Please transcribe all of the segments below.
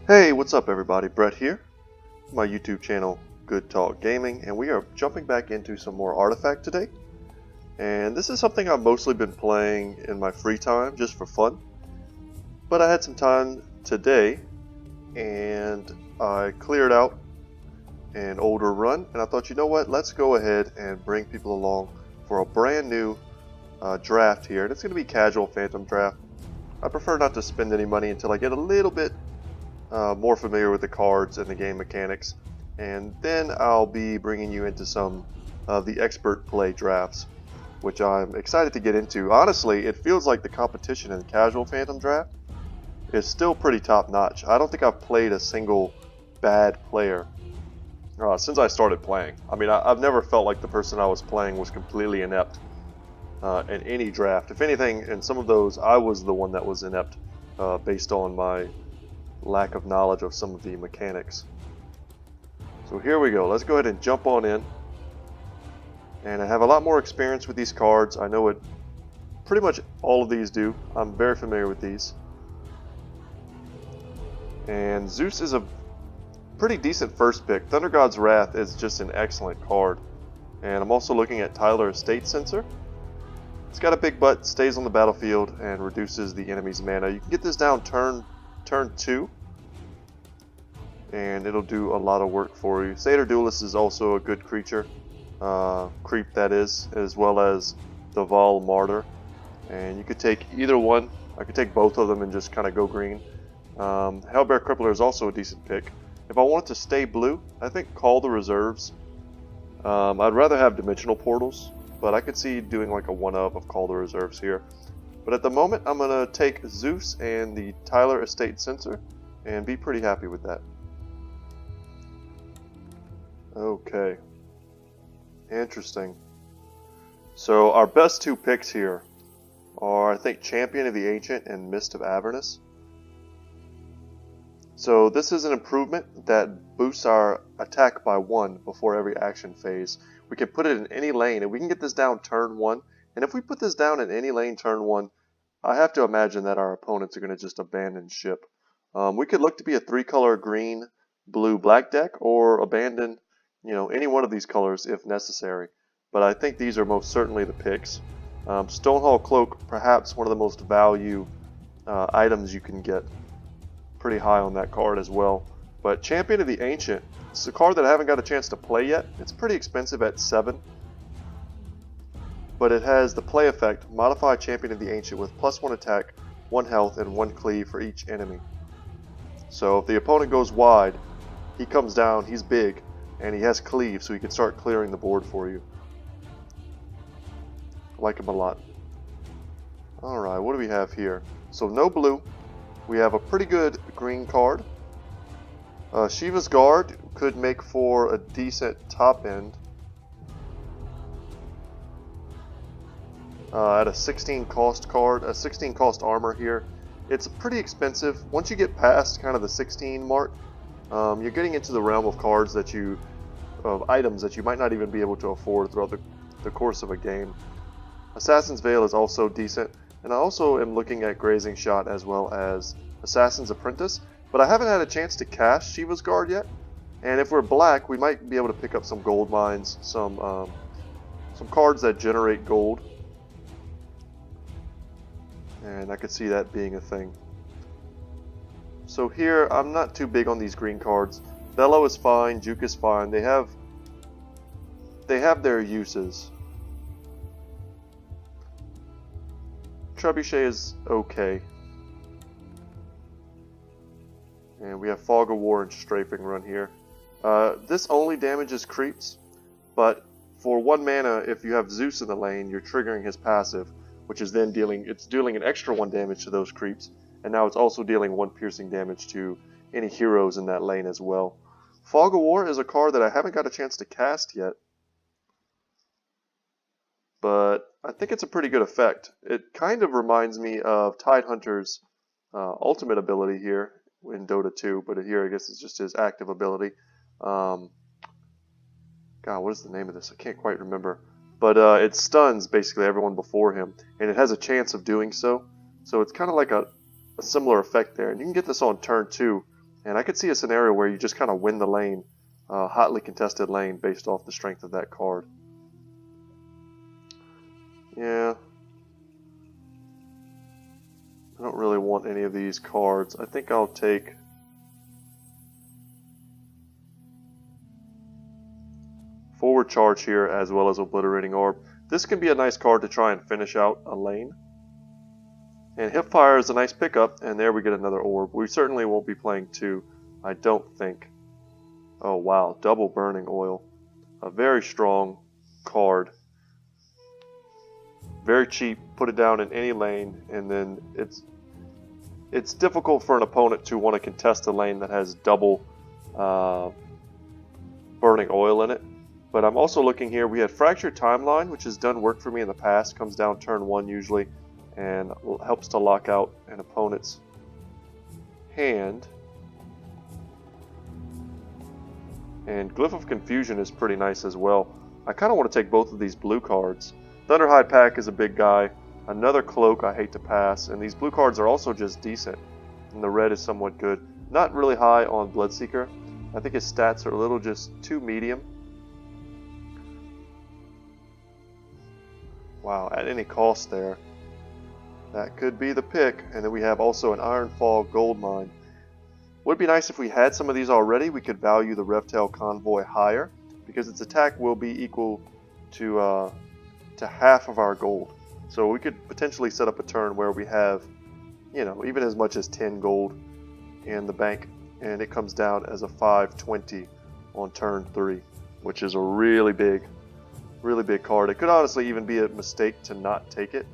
Hey, what's up everybody? Brett here, my YouTube channel Good Talk Gaming, and we are jumping back into some more Artifact today. And this is something I've mostly been playing in my free time, just for fun. But I had some time today, and I cleared out an older run, and I thought, you know what, let's go ahead and bring people along for a brand new draft here. And it's going to be casual Phantom Draft. I prefer not to spend any money until I get a little bit more familiar with the cards and the game mechanics, and then I'll be bringing you into some of the expert play drafts, which I'm excited to get into. Honestly, it feels like the competition in the casual Phantom Draft is still pretty top notch. I don't think I've played a single bad player since I started playing. I mean, I've never felt like the person I was playing was completely inept in any draft. If anything, in some of those, I was the one that was inept based on my lack of knowledge of some of the mechanics. So here we go. Let's go ahead and jump on in. And I have a lot more experience with these cards. I know what pretty much all of these do. I'm very familiar with these. And Zeus is a pretty decent first pick. Thunder God's Wrath is just an excellent card. And I'm also looking at Tyler Estate Sensor. It's got a big butt, stays on the battlefield, and reduces the enemy's mana. You can get this down turn 2, and it'll do a lot of work for you. Satyr Duelist is also a good creature, creep that is, as well as the Vol Martyr. And you could take either one. I could take both of them and just kind of go green. Hellbear Crippler is also a decent pick. If I wanted to stay blue, I think Call the Reserves. I'd rather have Dimensional Portals, but I could see doing like a 1-up of Call the Reserves here. But at the moment, I'm going to take Zeus and the Tyler Estate Sensor and be pretty happy with that. Okay. Interesting. So our best two picks here are, I think, Champion of the Ancient and Mist of Avernus. So this is an improvement that boosts our attack by 1 before every action phase. We can put it in any lane, and we can get this down turn 1. And if we put this down in any lane turn 1, I have to imagine that our opponents are going to just abandon ship. We could look to be a 3-color green, blue, black deck, or abandon, any one of these colors if necessary. But I think these are most certainly the picks. Stonehall Cloak, perhaps one of the most value items you can get. Pretty high on that card as well. But Champion of the Ancient, it's a card that I haven't got a chance to play yet. It's pretty expensive at 7. But it has the play effect, modify Champion of the Ancient with +1 attack, 1 health, and 1 cleave for each enemy. So if the opponent goes wide, he comes down, he's big, and he has cleave, so he can start clearing the board for you. I like him a lot. Alright, what do we have here? So no blue. We have a pretty good green card. Shiva's Guard could make for a decent top end. At a 16 cost card, a 16 cost armor here. It's pretty expensive. Once you get past kind of the 16 mark, you're getting into the realm of cards of items that you might not even be able to afford throughout the course of a game. Assassin's Veil is also decent, and I also am looking at Grazing Shot as well as Assassin's Apprentice, but I haven't had a chance to cast Shiva's Guard yet. And if we're black, we might be able to pick up some gold mines, some cards that generate gold. And I could see that being a thing. So here, I'm not too big on these green cards. Bellow is fine, Juke is fine. They have their uses. Trebuchet is okay. And we have Fog of War and Strafing Run here. This only damages creeps, but for 1 mana, if you have Zeus in the lane, you're triggering his passive, which is then dealing an extra 1 damage to those creeps, and now it's also dealing 1 piercing damage to any heroes in that lane as well. Fog of War is a card that I haven't got a chance to cast yet, but I think it's a pretty good effect. It kind of reminds me of Tidehunter's ultimate ability here in Dota 2, but here I guess it's just his active ability. God, what is the name of this? I can't quite remember. But it stuns basically everyone before him, and it has a chance of doing so. So it's kind of like a similar effect there. And you can get this on turn 2, And I could see a scenario where you just kind of win the lane, hotly contested lane, based off the strength of that card. Yeah. I don't really want any of these cards. I think I'll take Forward Charge here, as well as Obliterating Orb. This can be a nice card to try and finish out a lane. And Hipfire is a nice pickup, and there we get another orb. We certainly won't be playing 2, I don't think. Oh wow, double Burning Oil. A very strong card. Very cheap, put it down in any lane, and then it's difficult for an opponent to want to contest a lane that has double Burning Oil in it. But I'm also looking here, we had Fractured Timeline, which has done work for me in the past, comes down turn 1 usually, and helps to lock out an opponent's hand. And Glyph of Confusion is pretty nice as well. I kind of want to take both of these blue cards. Thunderhide Pack is a big guy. Another Cloak I hate to pass. And these blue cards are also just decent. And the red is somewhat good. Not really high on Bloodseeker. I think his stats are a little just too medium. Wow, at any cost there. That could be the pick. And then we have also an Ironfall Goldmine. Would be nice if we had some of these already. We could value the Revtail Convoy higher, because its attack will be equal to half of our gold. So we could potentially set up a turn where we have, you know, even as much as 10 gold in the bank, and it comes down as a 520 on turn 3, which is a really big card. It could honestly even be a mistake to not take it,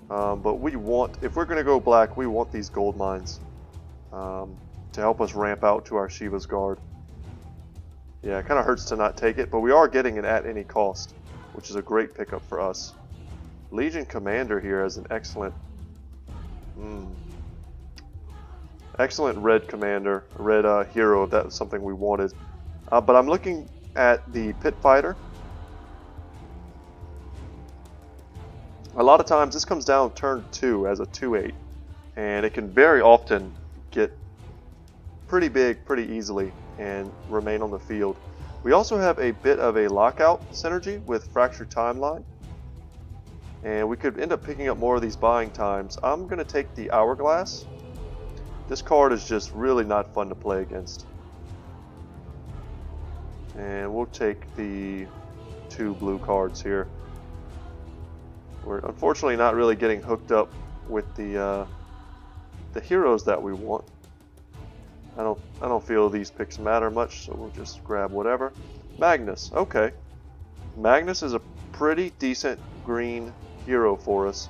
but we want, if we're going to go black, we want these gold mines to help us ramp out to our Shiva's Guard. Yeah, it kind of hurts to not take it, but we are getting it at any cost, which is a great pickup for us. Legion Commander here as an excellent excellent red commander, red hero, if that was something we wanted. But I'm looking at the Pit Fighter. A lot of times this comes down turn 2 as a 2/8, and it can very often get pretty big pretty easily and remain on the field. We also have a bit of a lockout synergy with Fractured Timeline, and we could end up picking up more of these buying times. I'm going to take the Hourglass. This card is just really not fun to play against. And we'll take the 2 blue cards here. We're unfortunately not really getting hooked up with the heroes that we want. I don't feel these picks matter much, so we'll just grab whatever. Magnus, okay. Magnus is a pretty decent green hero for us.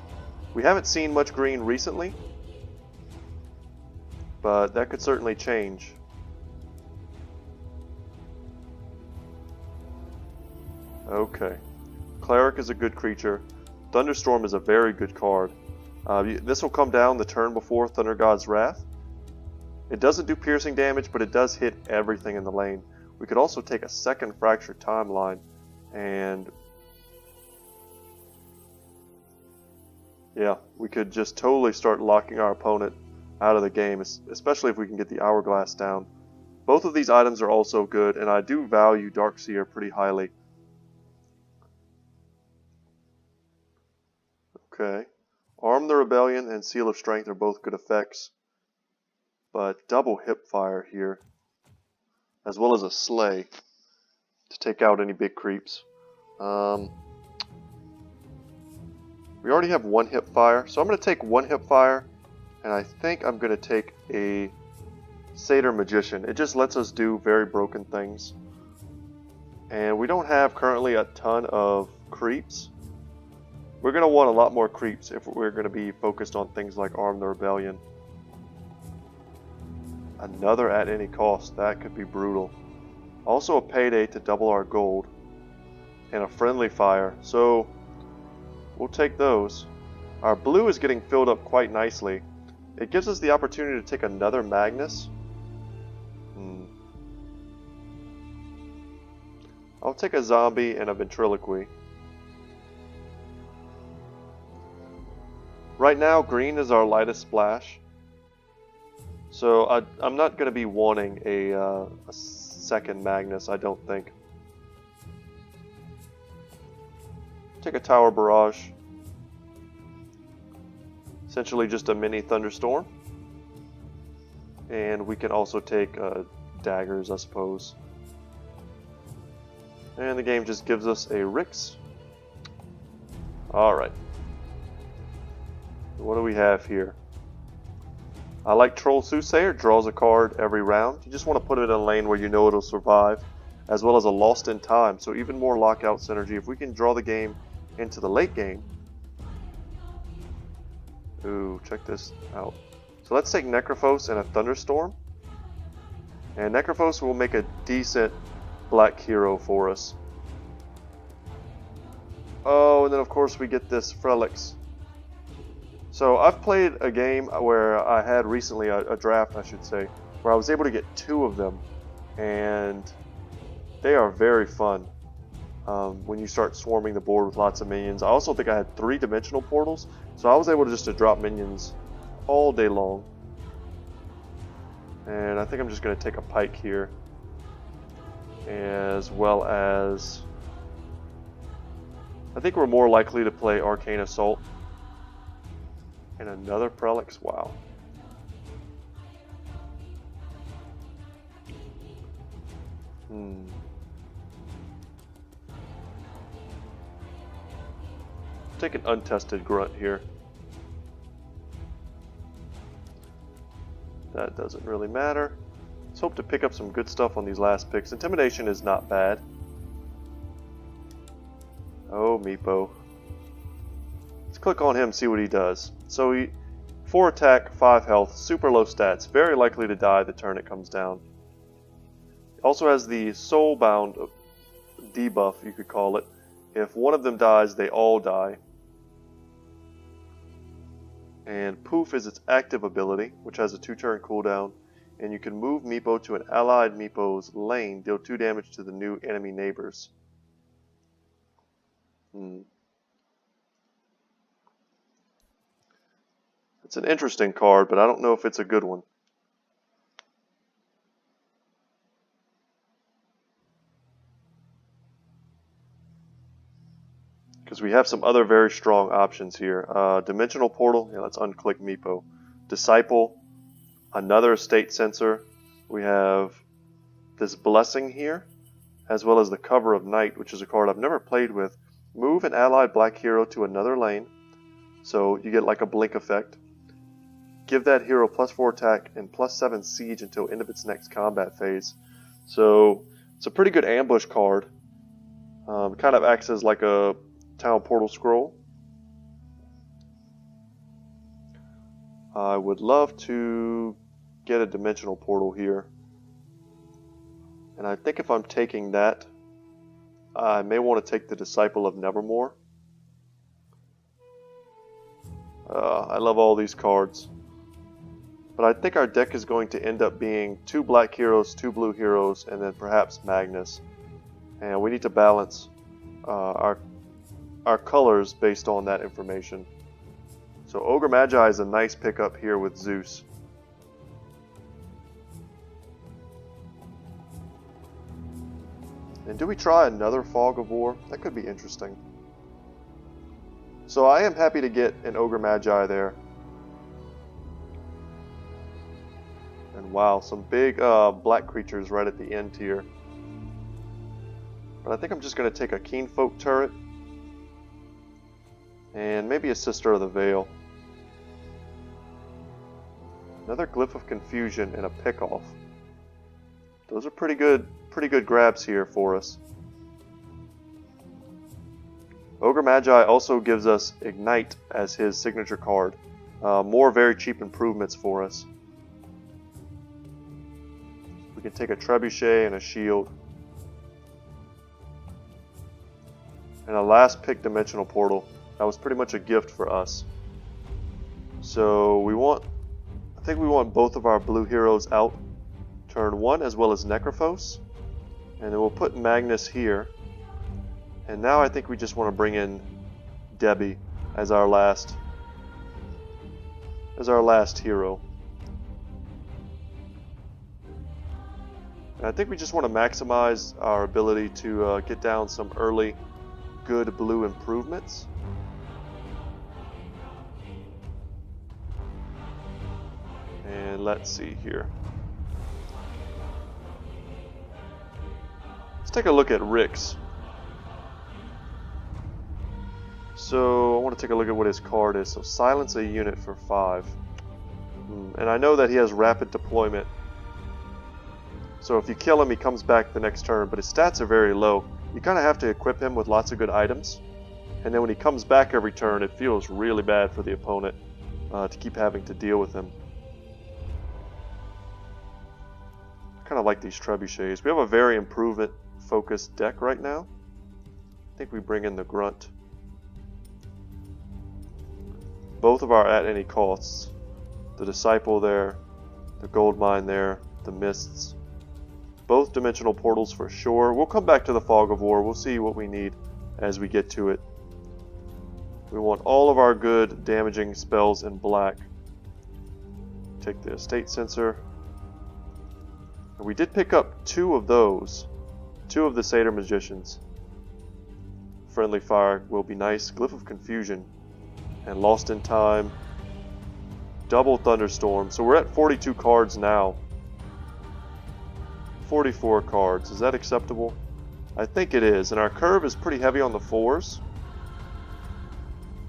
We haven't seen much green recently, but that could certainly change. Okay. Cleric is a good creature. Thunderstorm is a very good card. This will come down the turn before Thunder God's Wrath. It doesn't do piercing damage, but it does hit everything in the lane. We could also take a second Fractured Timeline, and yeah, we could just totally start locking our opponent out of the game, especially if we can get the Hourglass down. Both of these items are also good, and I do value Darkseer pretty highly. Okay. Arm the Rebellion and Seal of Strength are both good effects. But double Hipfire here, as well as a Slay to take out any big creeps. We already have 1 Hipfire, so I'm going to take 1 Hipfire, and I think I'm going to take a Satyr Magician. It just lets us do very broken things. And we don't have currently a ton of creeps. We're going to want a lot more creeps if we're going to be focused on things like Arm the Rebellion. Another at any cost, that could be brutal. Also a Payday to double our gold, and a Friendly Fire, so we'll take those. Our blue is getting filled up quite nicely. It gives us the opportunity to take another Magnus. I'll take a Zombie and a Ventriloquy. Right now, green is our lightest splash. So I'm not going to be wanting a second Magnus, I don't think. Take a Tower Barrage. Essentially just a mini Thunderstorm. And we can also take daggers, I suppose. And the game just gives us a Rix. Alright. What do we have here? I like Troll Soothsayer, draws a card every round. You just want to put it in a lane where you know it'll survive, as well as a Lost in Time, so even more lockout synergy. If we can draw the game into the late game. Ooh, check this out. So let's take Necrophos and a Thunderstorm. And Necrophos will make a decent black hero for us. Oh, and then of course we get this Frelix. So I've played a game where I had recently, a draft I should say, where I was able to get 2 of them, and they are very fun when you start swarming the board with lots of minions. I also think I had 3 dimensional portals, so I was able to drop minions all day long. And I think I'm just going to take a Pike here, as well as I think we're more likely to play Arcane Assault. And another Prelix, wow. Take an untested Grunt here. That doesn't really matter. Let's hope to pick up some good stuff on these last picks. Intimidation is not bad. Oh, Meepo. Let's click on him, see what he does. So he 4 attack, 5 health, super low stats, very likely to die the turn it comes down. Also has the Soulbound debuff, you could call it. If one of them dies, they all die. And Poof is its active ability, which has a 2-turn cooldown. And you can move Meepo to an allied Meepo's lane, deal 2 damage to the new enemy neighbors. It's an interesting card, but I don't know if it's a good one. Because we have some other very strong options here. Dimensional Portal, yeah, let's unclick Meepo. Disciple, another Estate Sensor. We have this Blessing here, as well as the Cover of Night, which is a card I've never played with. Move an allied black hero to another lane, so you get like a blink effect. Give that hero +4 attack and +7 siege until end of its next combat phase. So it's a pretty good ambush card. Kind of acts as like a Town Portal Scroll. I would love to get a Dimensional Portal here. And I think if I'm taking that, I may want to take the Disciple of Nevermore. I love all these cards. But I think our deck is going to end up being 2 black heroes, 2 blue heroes, and then perhaps Magnus. And we need to balance our colors based on that information. So Ogre Magi is a nice pickup here with Zeus. And do we try another Fog of War? That could be interesting. So I am happy to get an Ogre Magi there. And wow, some big black creatures right at the end here. But I think I'm just going to take a Keen Folk turret. And maybe a Sister of the Veil. Another Glyph of Confusion and a Pickoff. Those are pretty good grabs here for us. Ogre Magi also gives us Ignite as his signature card. More very cheap improvements for us. We can take a Trebuchet and a Shield. And a last pick Dimensional Portal. That was pretty much a gift for us. So I think we want both of our blue heroes out turn 1 as well as Necrophos. And then we'll put Magnus here. And now I think we just want to bring in Debbie as our last hero. I think we just want to maximize our ability to get down some early good blue improvements. And let's see here. Let's take a look at Rick's. So I want to take a look at what his card is. So silence a unit for 5. And I know that he has rapid deployment. So if you kill him, he comes back the next turn, but his stats are very low. You kind of have to equip him with lots of good items. And then when he comes back every turn, it feels really bad for the opponent to keep having to deal with him. I kind of like these trebuchets. We have a very improvement-focused deck right now. I think we bring in the Grunt. Both of our at any costs. The Disciple there, the Gold Mine there, the Mists. Both dimensional portals for sure. We'll come back to the Fog of War. We'll see what we need as we get to it. We want all of our good damaging spells in black. Take the Estate Sensor. And we did pick up 2 of those. 2 of the Satyr Magicians. Friendly Fire will be nice. Glyph of Confusion. And Lost in Time. Double Thunderstorm. So we're at 42 cards now. 44 cards. Is that acceptable? I think it is. And our curve is pretty heavy on the 4s.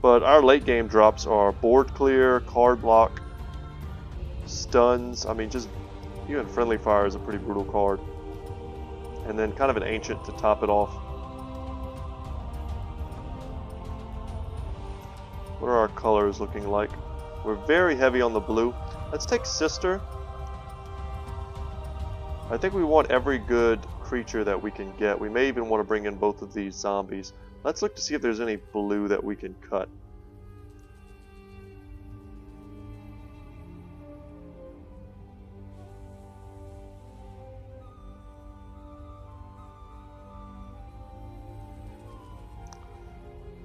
But our late game drops are board clear, card block, stuns. I mean, just even Friendly Fire is a pretty brutal card. And then kind of an Ancient to top it off. What are our colors looking like? We're very heavy on the blue. Let's take Sister. I think we want every good creature that we can get. We may even want to bring in both of these zombies. Let's look to see if there's any blue that we can cut.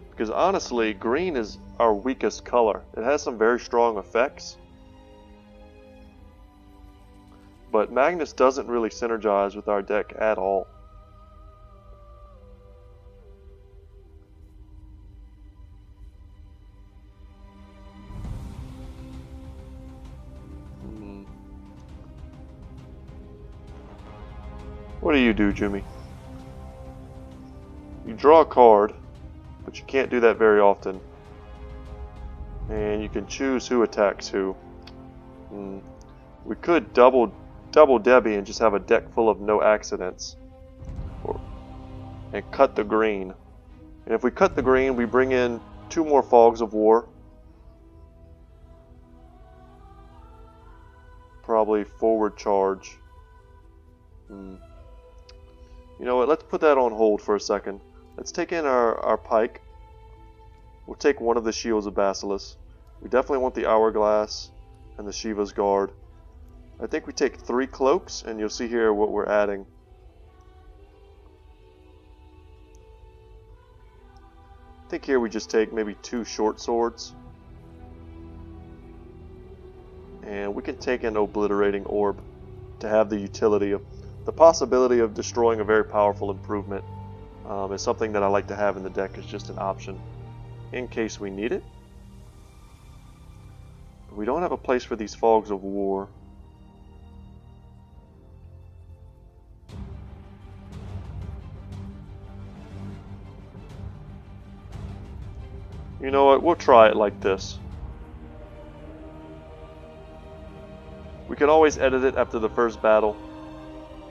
Because honestly, green is our weakest color. It has some very strong effects. But Magnus doesn't really synergize with our deck at all. What do you do, Jimmy? You draw a card, but you can't do that very often. And you can choose who attacks who. We could double Debbie and just have a deck full of no accidents. And cut the green. And if we cut the green, we bring in 2 more Fogs of War. Probably forward charge. You know what, let's put that on hold for a second. Let's take in our Pike. We'll take one of the Shields of Basilisk. We definitely want the Hourglass and the Shiva's Guard. I think we take 3 Cloaks, and you'll see here what we're adding. I think here we just take maybe 2 Short Swords. And we can take an Obliterating Orb to have the utility of the possibility of destroying a very powerful improvement. Is something that I like to have in the deck as just an option in case we need it. But we don't have a place for these Fogs of War. You know what, we'll try it like this. We can always edit it after the first battle.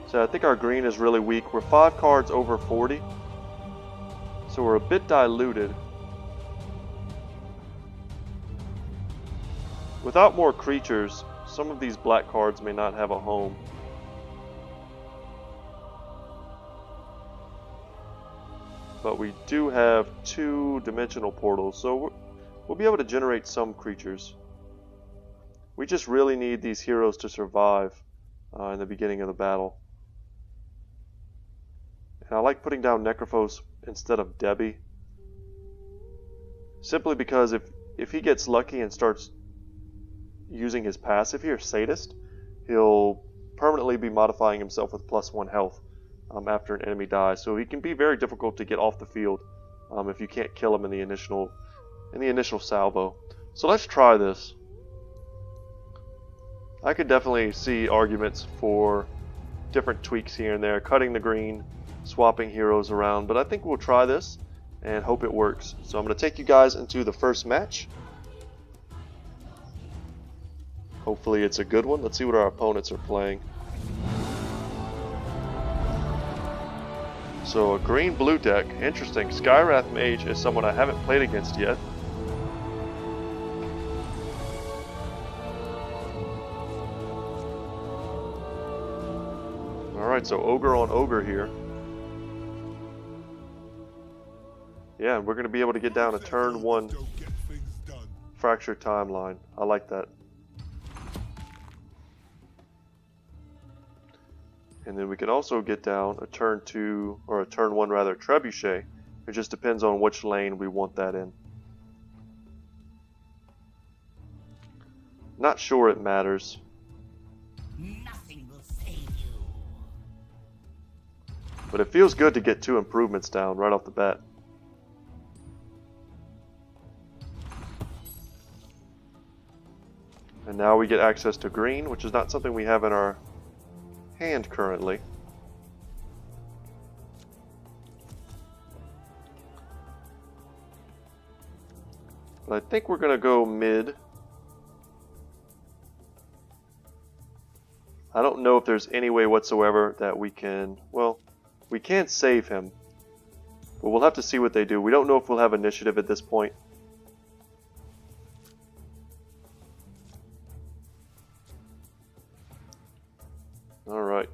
So I think our green is really weak. We're 5 cards over 40. So we're a bit diluted. Without more creatures, some of these black cards may not have a home. But we do have 2 dimensional portals, so we'll be able to generate some creatures. We just really need these heroes to survive in the beginning of the battle. And I like putting down Necrophos instead of Debbie. Simply because if he gets lucky and starts using his passive here, Sadist, he'll permanently be modifying himself with +1 health after an enemy dies. So he can be very difficult to get off the field if you can't kill him in the initial salvo. So let's try this. I could definitely see arguments for different tweaks here and there, cutting the green, swapping heroes around, but I think we'll try this and hope it works. So I'm going to take you guys into the first match. Hopefully it's a good one. Let's see what our opponents are playing. So a green-blue deck. Interesting. Skywrath Mage is someone I haven't played against yet. Alright, so Ogre on Ogre here. Yeah, and we're going to be able to get down a turn 1 Fractured Timeline. I like that. And then we can also get down a turn 2, or a turn 1 rather, Trebuchet. It just depends on which lane we want that in. Not sure it matters. Nothing will save you. But it feels good to get 2 improvements down right off the bat. And now we get access to green, which is not something we have in our hand currently. But I think we're going to go mid. I don't know if there's any way whatsoever that we can, well, we can save him. But we'll have to see what they do. We don't know if we'll have initiative at this point. Alright.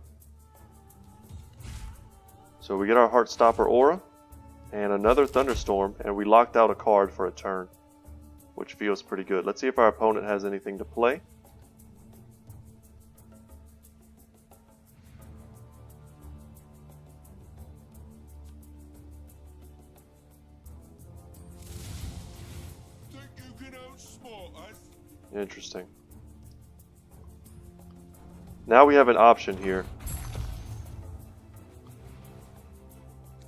So we get our Heartstopper Aura and another Thunderstorm, and we locked out a card for a turn, which feels pretty good. Let's see if our opponent has anything to play. Think you can outsmart us? Interesting. Now we have an option here.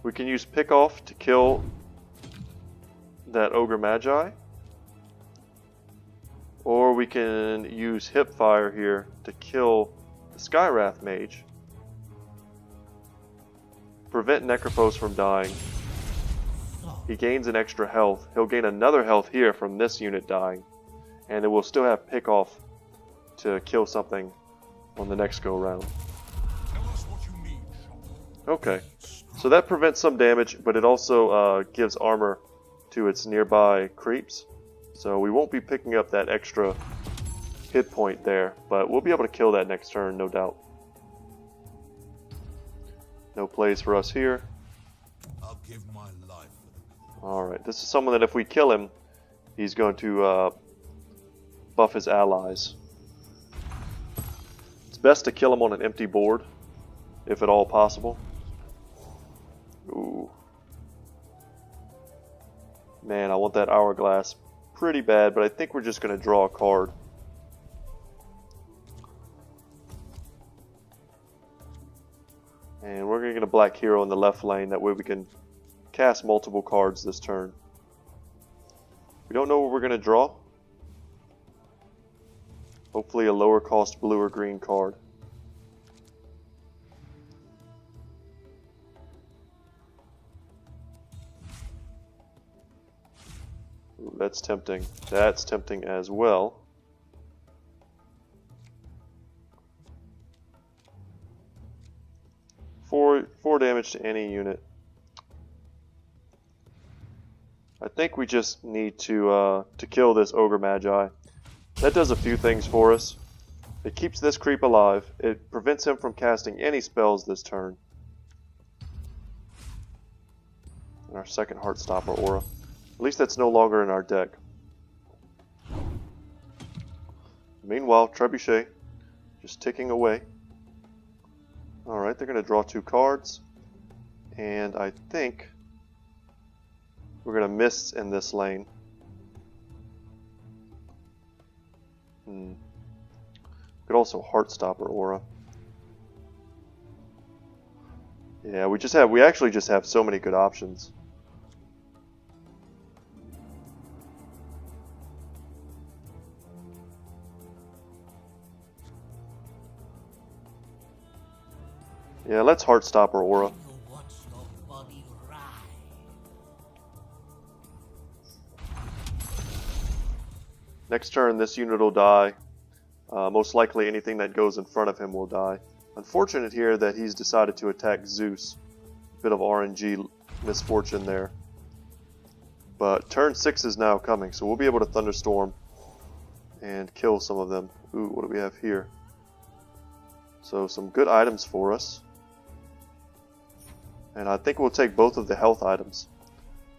We can use Pick Off to kill that Ogre Magi, or we can use Hipfire here to kill the Skywrath Mage. Prevent Necrophos from dying. He gains an extra health. He'll gain another health here from this unit dying, and then we'll still have Pick Off to kill something on the next go round. Tell us what you need, Okay, so that prevents some damage, but it also gives armor to its nearby creeps. So we won't be picking up that extra hit point there, but we'll be able to kill that next turn, no doubt. No plays for us here. I'll give my life for the Alright, this is someone that if we kill him, he's going to buff his allies. It's best to kill him on an empty board, if at all possible. Ooh. Man, I want that Hourglass pretty bad, but I think we're just going to draw a card. And we're going to get a black hero in the left lane, that way we can cast multiple cards this turn. We don't know what we're going to draw. Hopefully a lower cost blue or green card. Ooh, that's tempting. That's tempting as well. Four damage to any unit. I think we just need to kill this Ogre Magi. That does a few things for us. It keeps this creep alive. It prevents him from casting any spells this turn. And our second Heartstopper Aura. At least that's no longer in our deck. Meanwhile, Trebuchet just ticking away. Alright, they're going to draw 2 cards. And I think we're going to miss in this lane. Could also Heartstopper Aura. Yeah, we actually just have so many good options. Yeah, let's Heartstopper Aura. You watch your body rise. Next turn, this unit will die. Most likely anything that goes in front of him will die. Unfortunate here that he's decided to attack Zeus. Bit of RNG misfortune there. But turn 6 is now coming, so we'll be able to Thunderstorm and kill some of them. Ooh, what do we have here? So some good items for us. And I think we'll take both of the health items.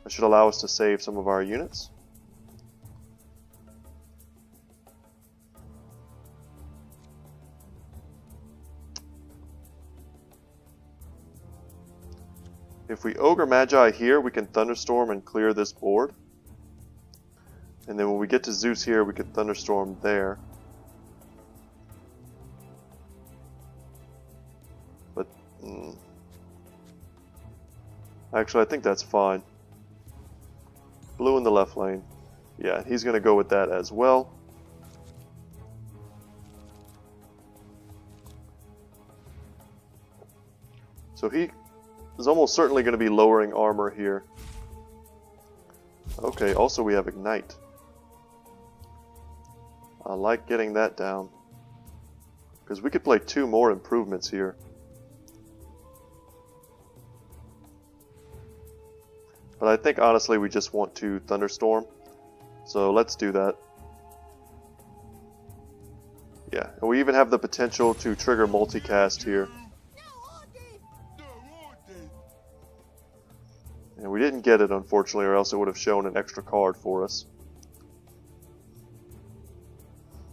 That should allow us to save some of our units. If we Ogre Magi here, we can Thunderstorm and clear this board. And then when we get to Zeus here, we can Thunderstorm there. But, actually, I think that's fine. Blue in the left lane. Yeah, he's going to go with that as well. So he is almost certainly going to be lowering armor here. Okay, also we have Ignite. I like getting that down. Because we could play 2 more improvements here. But I think honestly we just want to Thunderstorm. So let's do that. Yeah, and we even have the potential to trigger multicast here. And we didn't get it, unfortunately, or else it would have shown an extra card for us.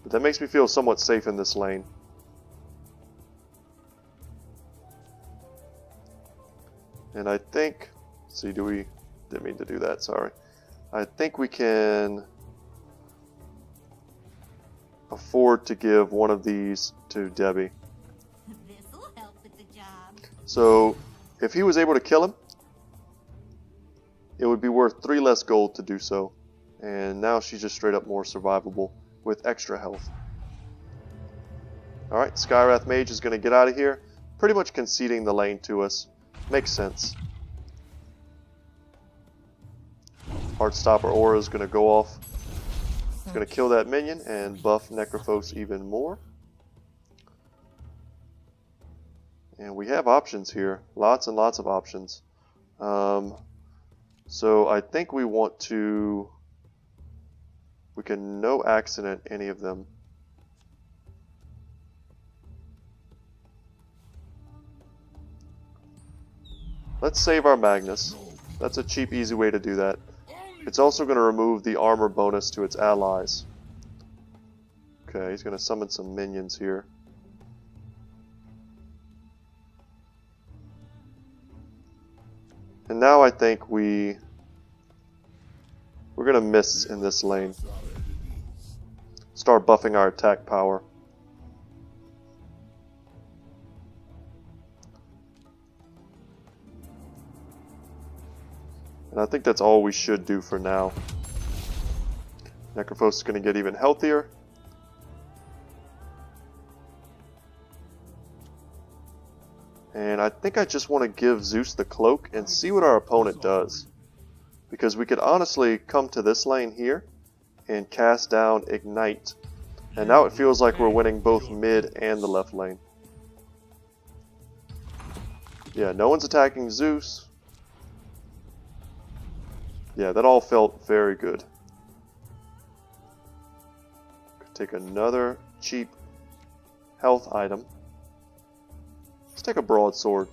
But that makes me feel somewhat safe in this lane. And I think... Let's see, didn't mean to do that, sorry. I think we can afford to give one of these to Debbie. This'll help with the job. So, if he was able to kill him, it would be worth 3 less gold to do so. And now she's just straight up more survivable with extra health. Alright, Skywrath Mage is going to get out of here. Pretty much conceding the lane to us. Makes sense. Heartstopper Aura is going to go off. It's going to kill that minion and buff Necrophos even more. And we have options here. Lots and lots of options. So I think we want to... We can no accident any of them. Let's save our Magnus. That's a cheap, easy way to do that. It's also going to remove the armor bonus to its allies. Okay, he's going to summon some minions here. And now I think we're going to miss in this lane. Start buffing our attack power. And I think that's all we should do for now. Necrophos is going to get even healthier. And I think I just want to give Zeus the cloak and see what our opponent does. Because we could honestly come to this lane here and cast down Ignite. And now it feels like we're winning both mid and the left lane. Yeah, no one's attacking Zeus. Yeah, that all felt very good. Could take another cheap health item. Let's take a broadsword.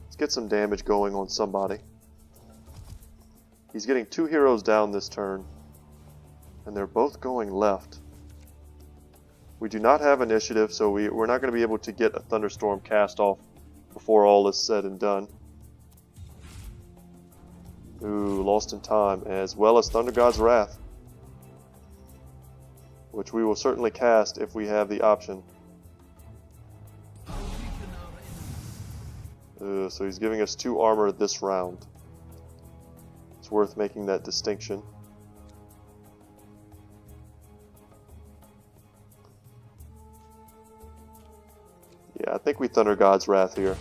Let's get some damage going on somebody. He's getting 2 heroes down this turn. And they're both going left. We do not have initiative, so we're not going to be able to get a Thunderstorm cast off before all is said and done. Ooh, Lost in Time, as well as Thunder God's Wrath. Which we will certainly cast if we have the option. So he's giving us 2 armor this round. It's worth making that distinction. Yeah, I think we Thunder God's Wrath here.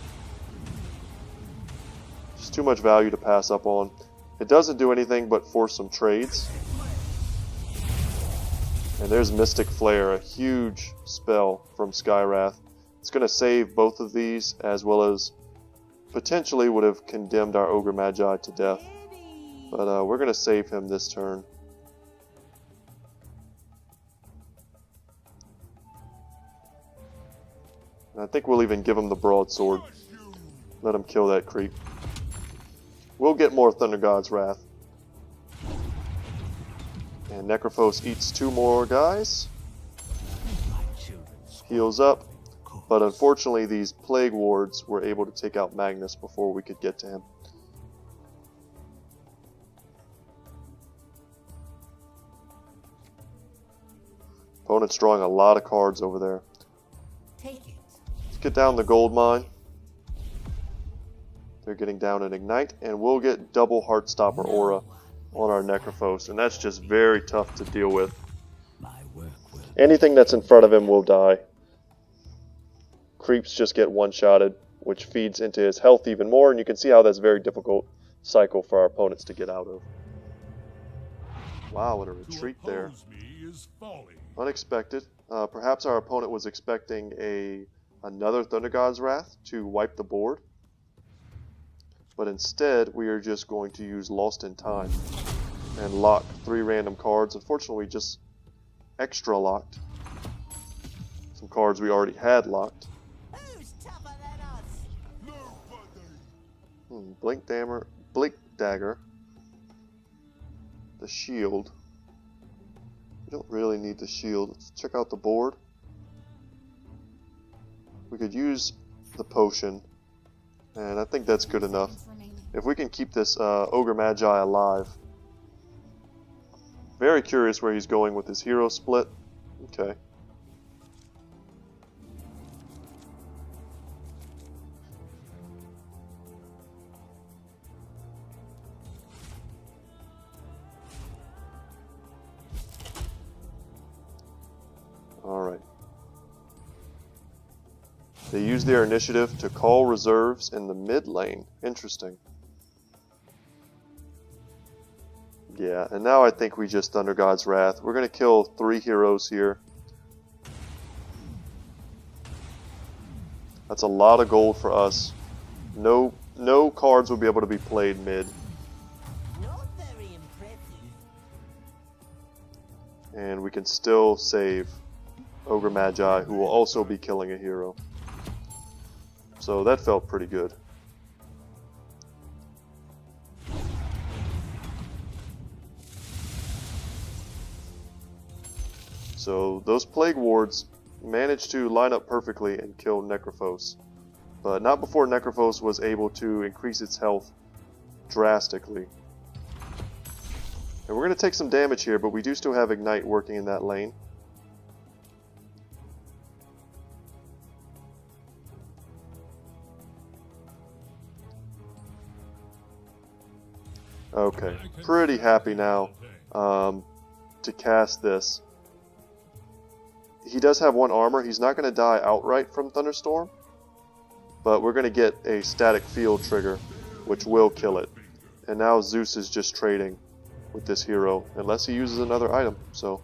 Just too much value to pass up on. It doesn't do anything but force some trades. And there's Mystic Flare, a huge spell from Skywrath. It's going to save both of these, as well as potentially would have condemned our Ogre Magi to death. But we're going to save him this turn. And I think we'll even give him the broadsword. Let him kill that creep. We'll get more Thunder God's Wrath. And Necrophos eats 2 more guys. Heals up. But unfortunately, these Plague Wards were able to take out Magnus before we could get to him. Opponent's drawing a lot of cards over there. Take it. Let's get down the gold mine. They're getting down an Ignite, and we'll get double Heartstopper Aura on our Necrophos, and that's just very tough to deal with. Anything that's in front of him will die. Creeps just get one-shotted, which feeds into his health even more, and you can see how that's a very difficult cycle for our opponents to get out of. Wow, what a retreat there. Unexpected. Perhaps our opponent was expecting another Thunder God's Wrath to wipe the board. But instead, we are just going to use Lost in Time and lock 3 random cards. Unfortunately, we just extra locked some cards we already had locked. Who's tougher than us? Blink Dagger. The shield. We don't really need the shield. Let's check out the board. We could use the potion, and I think that's good enough. If we can keep this Ogre Magi alive. Very curious where he's going with his hero split. Okay. Alright. They use their initiative to call reserves in the mid lane. Interesting. Yeah, and now I think we just Thunder God's Wrath. We're going to kill 3 heroes here. That's a lot of gold for us. No cards will be able to be played mid. Not very impressive. And we can still save Ogre Magi, who will also be killing a hero. So that felt pretty good. So those Plague Wards managed to line up perfectly and kill Necrophos. But not before Necrophos was able to increase its health drastically. And we're going to take some damage here, but we do still have Ignite working in that lane. Okay, pretty happy now to cast this. He does have 1 armor. He's not going to die outright from Thunderstorm, but we're going to get a static field trigger, which will kill it. And now Zeus is just trading with this hero, unless he uses another item. So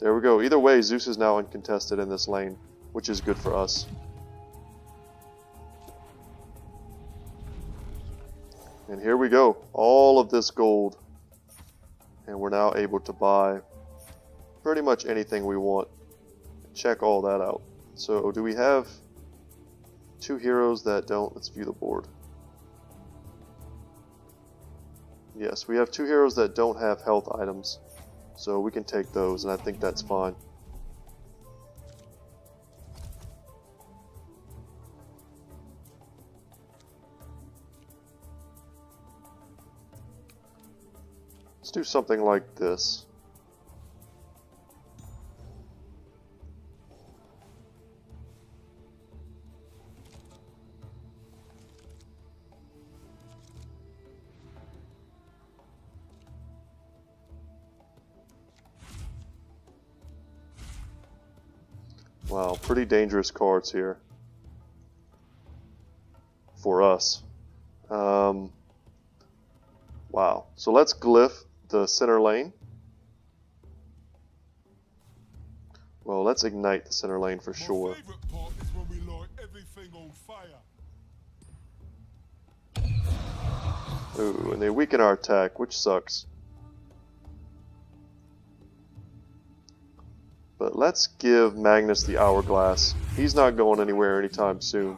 there we go. Either way, Zeus is now uncontested in this lane, which is good for us. And here we go, all of this gold, and we're now able to buy pretty much anything we want. Check all that out. So do we have 2 heroes that don't? Let's view the board. Yes, we have 2 heroes that don't have health items, so we can take those, and I think that's fine. Let's do something like this. Wow, pretty dangerous cards here. For us. Wow. So let's glyph the center lane. Well, let's ignite the center lane for sure. My favorite part is when we light everything on fire. Ooh, and they weaken our attack, which sucks. But let's give Magnus the Hourglass. He's not going anywhere anytime soon.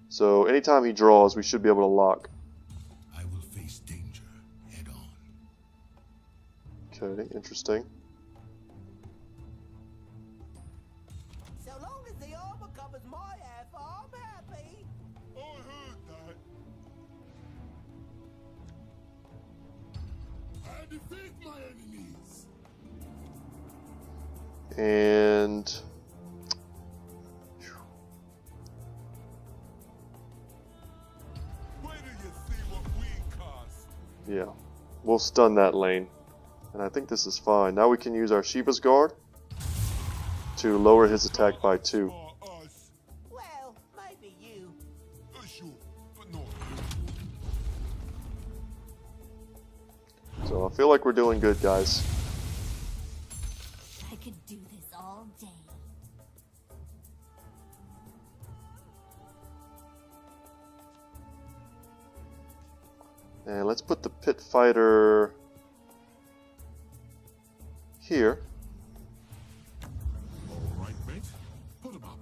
So anytime he draws, we should be able to lock. I will face danger head on. Okay, interesting. So long as the armor covers my half, I'm happy. I heard that. I defeat my enemies. And Wait till you see what we cast. yeah, we'll stun that lane. And I think this is fine. Now we can use our Shiva's Guard to lower his attack by 2. Smart us. Well, maybe you. Sure, but not. So I feel like we're doing good, guys. I could do this all day. And let's put the Pit Fighter here. All right, mate. Put him up.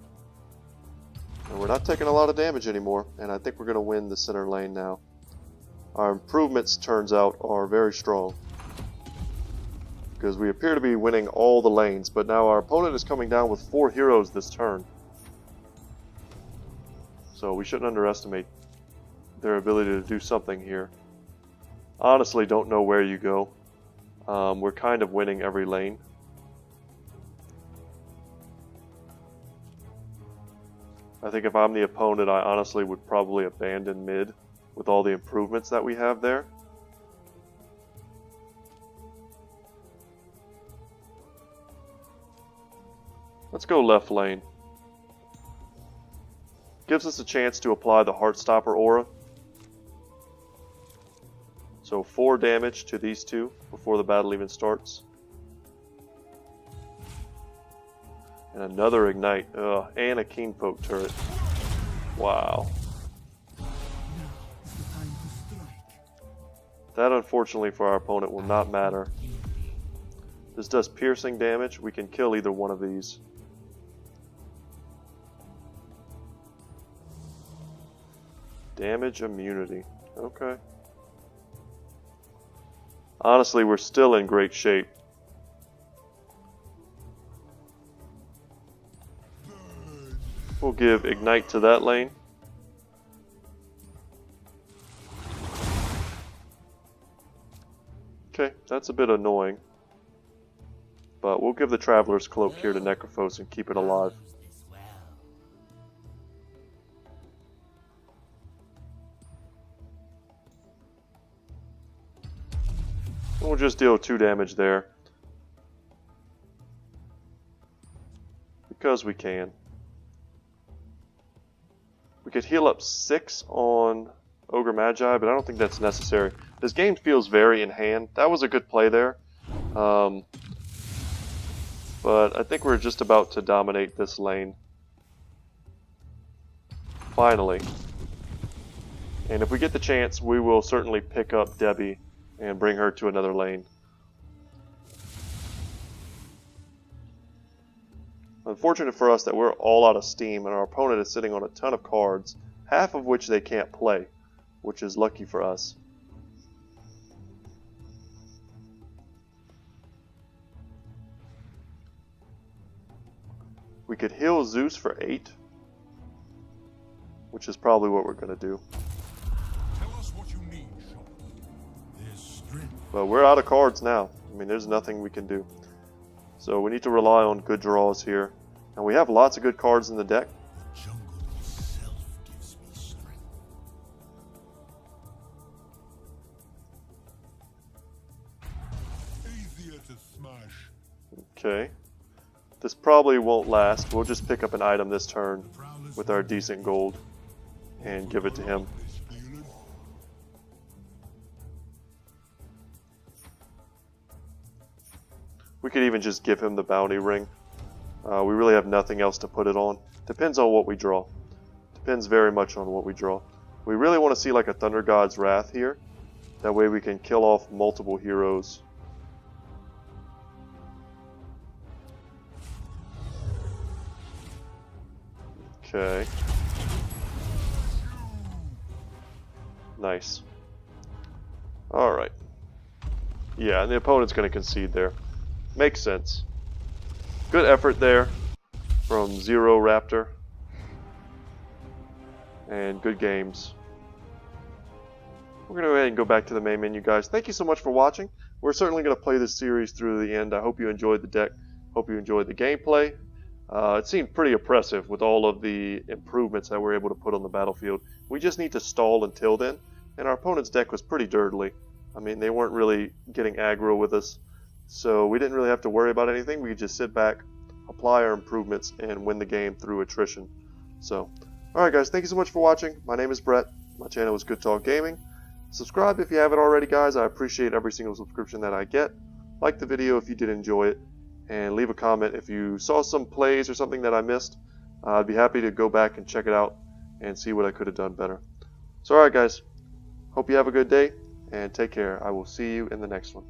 And we're not taking a lot of damage anymore. And I think we're going to win the center lane now. Our improvements, turns out, are very strong. Because we appear to be winning all the lanes. But now our opponent is coming down with 4 heroes this turn. So we shouldn't underestimate their ability to do something here. Honestly, don't know where you go. We're kind of winning every lane. I think if I'm the opponent, I honestly would probably abandon mid with all the improvements that we have there. Let's go left lane. Gives us a chance to apply the Heartstopper aura. So 4 damage to these two before the battle even starts. And another ignite. And a Keenpoke turret. Wow. That, unfortunately for our opponent, will not matter. This does piercing damage. We can kill either one of these. Damage immunity. Okay. Honestly, we're still in great shape. We'll give Ignite to that lane. Okay, that's a bit annoying. But we'll give the Traveler's Cloak here to Necrophos and keep it alive. We'll just deal 2 damage there. Because we can. We could heal up 6 on Ogre Magi, but I don't think that's necessary. This game feels very in hand. That was a good play there. But I think we're just about to dominate this lane. Finally. And if we get the chance, we will certainly pick up Debbie and bring her to another lane. Unfortunate for us that we're all out of steam and our opponent is sitting on a ton of cards, half of which they can't play, which is lucky for us. We could heal Zeus for 8, which is probably what we're going to do. Tell us what you need, Shaman. There's strength. But we're out of cards now. I mean, there's nothing we can do. So we need to rely on good draws here. And we have lots of good cards in the deck. The jungle itself gives me strength. Easier to smash. Okay. This probably won't last. We'll just pick up an item this turn with our decent gold and give it to him. We could even just give him the bounty ring. We really have nothing else to put it on. Depends on what we draw. Depends very much on what we draw. We really want to see like a Thunder God's Wrath here. That way we can kill off multiple heroes. Okay. Nice. Alright. Yeah, and the opponent's going to concede there. Makes sense. Good effort there from Zero Raptor. And good games. We're going to go ahead and go back to the main menu, guys. Thank you so much for watching. We're certainly going to play this series through the end. I hope you enjoyed the deck. Hope you enjoyed the gameplay. It seemed pretty oppressive with all of the improvements that we're able to put on the battlefield. We just need to stall until then. And our opponent's deck was pretty dirtily. I mean, they weren't really getting aggro with us. So we didn't really have to worry about anything. We could just sit back, apply our improvements, and win the game through attrition. So, alright guys, thank you so much for watching. My name is Brett. My channel is Good Talk Gaming. Subscribe if you haven't already, guys. I appreciate every single subscription that I get. Like the video if you did enjoy it. And leave a comment if you saw some plays or something that I missed. I'd be happy to go back and check it out and see what I could have done better. So alright guys, hope you have a good day and take care. I will see you in the next one.